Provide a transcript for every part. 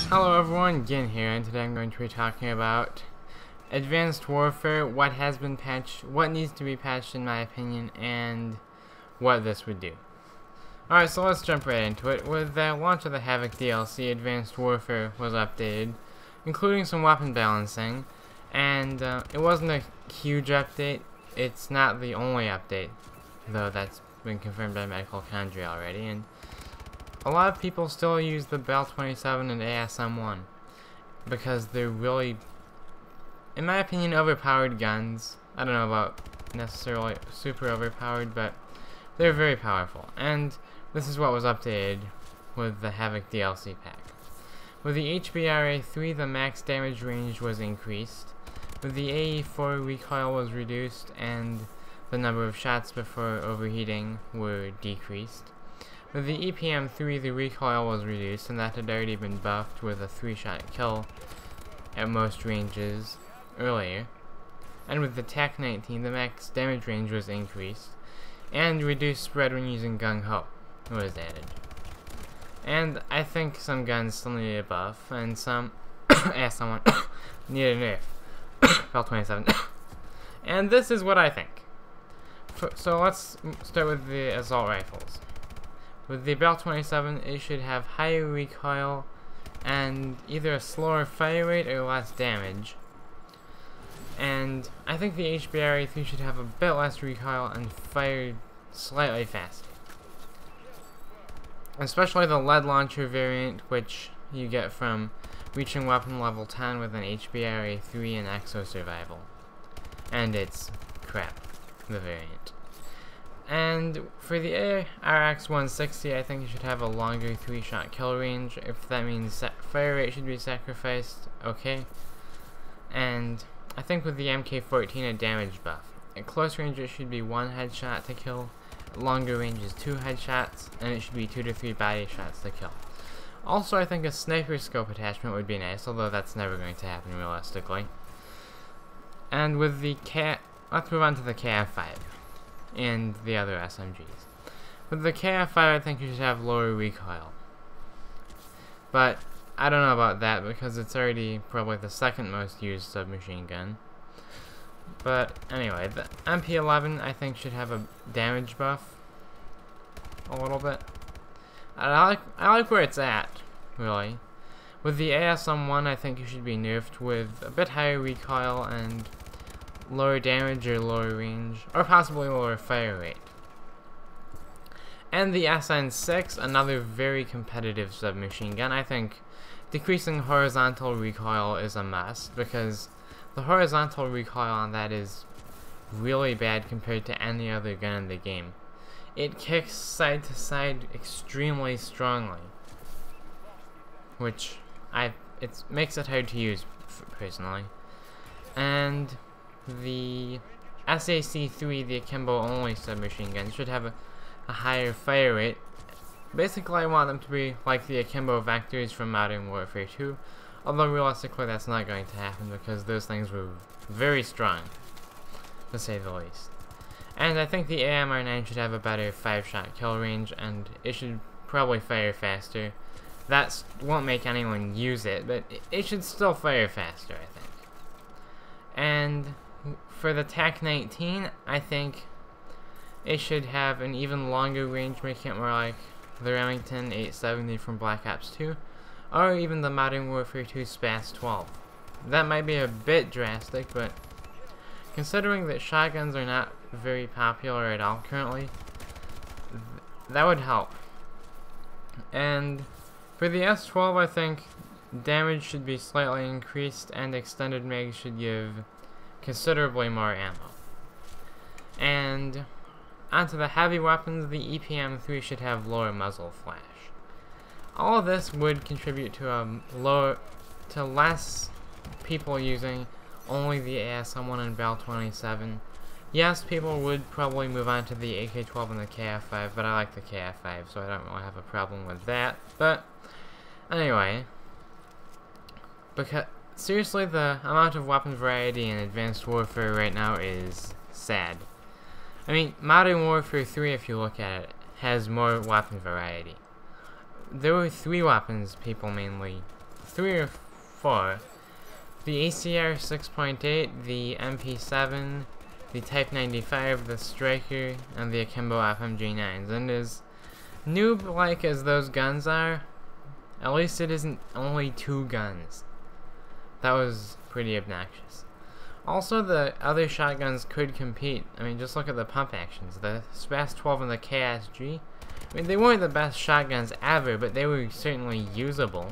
Hello everyone, Gin here, and today I'm going to be talking about Advanced Warfare, what has been patched, what needs to be patched in my opinion, and what this would do. Alright, so let's jump right into it. With the launch of the Havoc DLC, Advanced Warfare was updated, including some weapon balancing, and it wasn't a huge update. It's not the only update, though that's been confirmed by Medical Condry already, and a lot of people still use the Bal-27 and ASM1 because they're really, in my opinion, overpowered guns. I don't know about necessarily super overpowered, but they're very powerful. And this is what was updated with the Havoc DLC pack. With the HBRA-3, the max damage range was increased. With the AE-4, recoil was reduced, and the number of shots before overheating were decreased. With the EPM-3, the recoil was reduced, and that had already been buffed with a 3-shot kill at most ranges earlier. And with the TAC-19, the max damage range was increased, and reduced spread when using Gung-Ho was added. And I think some guns still need a buff, and some someone need a nerf. Bal-27. And this is what I think. So let's start with the assault rifles. With the Bal-27, it should have higher recoil and either a slower fire rate or less damage. And I think the HBRA-3 should have a bit less recoil and fire slightly faster. Especially the lead launcher variant, which you get from reaching weapon level 10 with an HBRA-3 and Exo Survival. And it's crap, the variant. And for the RX-160, I think you should have a longer 3-shot kill range. If that means fire rate should be sacrificed, okay. And I think with the MK14, a damage buff. At close range, it should be 1 headshot to kill. At longer range is 2 headshots, and it should be 2 to 3 body shots to kill. Also, I think a sniper scope attachment would be nice, although that's never going to happen realistically. And with the let's move on to the KF5. And the other SMGs. With the KF5, I think you should have lower recoil. But I don't know about that because it's already probably the second most used submachine gun. But anyway, the MP11 I think should have a damage buff a little bit. I like where it's at, really. With the ASM1, I think you should be nerfed with a bit higher recoil and lower damage or lower range, or possibly lower fire rate. And the SN6, another very competitive submachine gun. I think decreasing horizontal recoil is a must, because the horizontal recoil on that is really bad compared to any other gun in the game. It kicks side to side extremely strongly, which it makes it hard to use personally. And the SAC-3, the akimbo-only submachine gun, should have a higher fire rate. Basically, I want them to be like the akimbo vectors from Modern Warfare 2, although realistically that's not going to happen because those things were very strong, to say the least. And I think the AMR-9 should have a better 5-shot kill range, and it should probably fire faster. That won't make anyone use it, but it should still fire faster, I think. And for the TAC-19, I think it should have an even longer range, making it more like the Remington 870 from Black Ops 2, or even the Modern Warfare 2 SPAS-12. That might be a bit drastic, but considering that shotguns are not very popular at all currently, that would help. And for the S12, I think damage should be slightly increased, and extended mag should give considerably more ammo. And onto the heavy weapons, the EPM-3 should have lower muzzle flash. All of this would contribute to less people using only the ASM1 and Bal-27. Yes, people would probably move on to the AK-12 and the KF5, but I like the KF5, so I don't really have a problem with that. But anyway, because seriously, the amount of weapon variety in Advanced Warfare right now is sad. I mean, Modern Warfare 3, if you look at it, has more weapon variety. There were 3 weapons people mainly 3 or 4. The ACR 6.8, the MP7, the Type 95, the Striker, and the Akimbo FMG9s. And as noob-like as those guns are, at least it isn't only 2 guns. That was pretty obnoxious. Also, the other shotguns could compete. I mean, just look at the pump actions. The SPAS 12 and the KSG. I mean, they weren't the best shotguns ever, but they were certainly usable.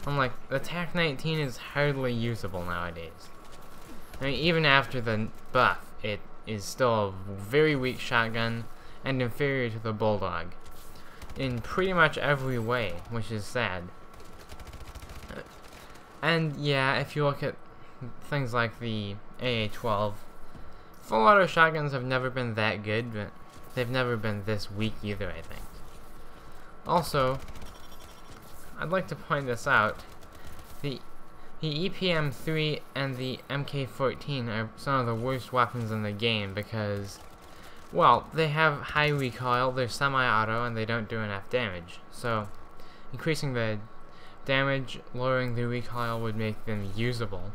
Unlike, the TAC 19 is hardly usable nowadays. I mean, even after the buff, it is still a very weak shotgun and inferior to the Bulldog in pretty much every way, which is sad. And yeah, if you look at things like the AA-12, full auto shotguns have never been that good, but they've never been this weak either, I think. Also, I'd like to point this out. The EPM3 and the MK14 are some of the worst weapons in the game because, well, they have high recoil, they're semi-auto, and they don't do enough damage. So, increasing the damage, lowering the recoil would make them usable.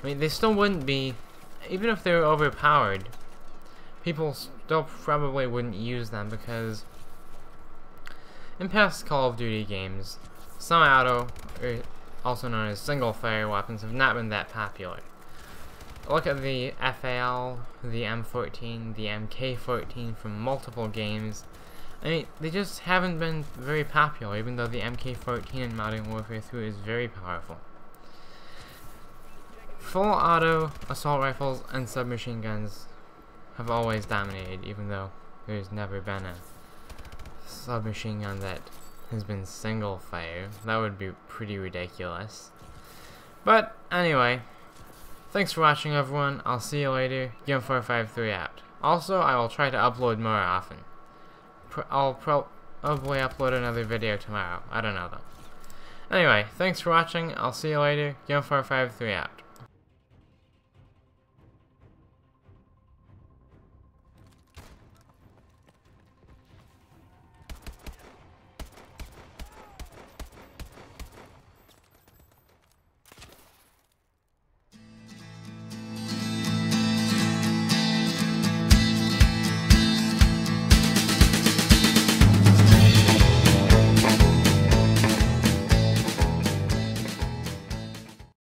I mean, they still wouldn't be, even if they were overpowered, people still probably wouldn't use them because in past Call of Duty games, semi-auto, or also known as single-fire weapons, have not been that popular. Look at the FAL, the M14, the MK14 from multiple games. I mean, they just haven't been very popular, even though the MK14 in Modern Warfare 3 is very powerful. Full auto assault rifles and submachine guns have always dominated, even though there's never been a submachine gun that has been single fire. That would be pretty ridiculous. But anyway, thanks for watching, everyone. I'll see you later. Gim453 out. Also, I will try to upload more often. I'll probably upload another video tomorrow. I don't know though. Anyway, thanks for watching. I'll see you later. Gim453 out.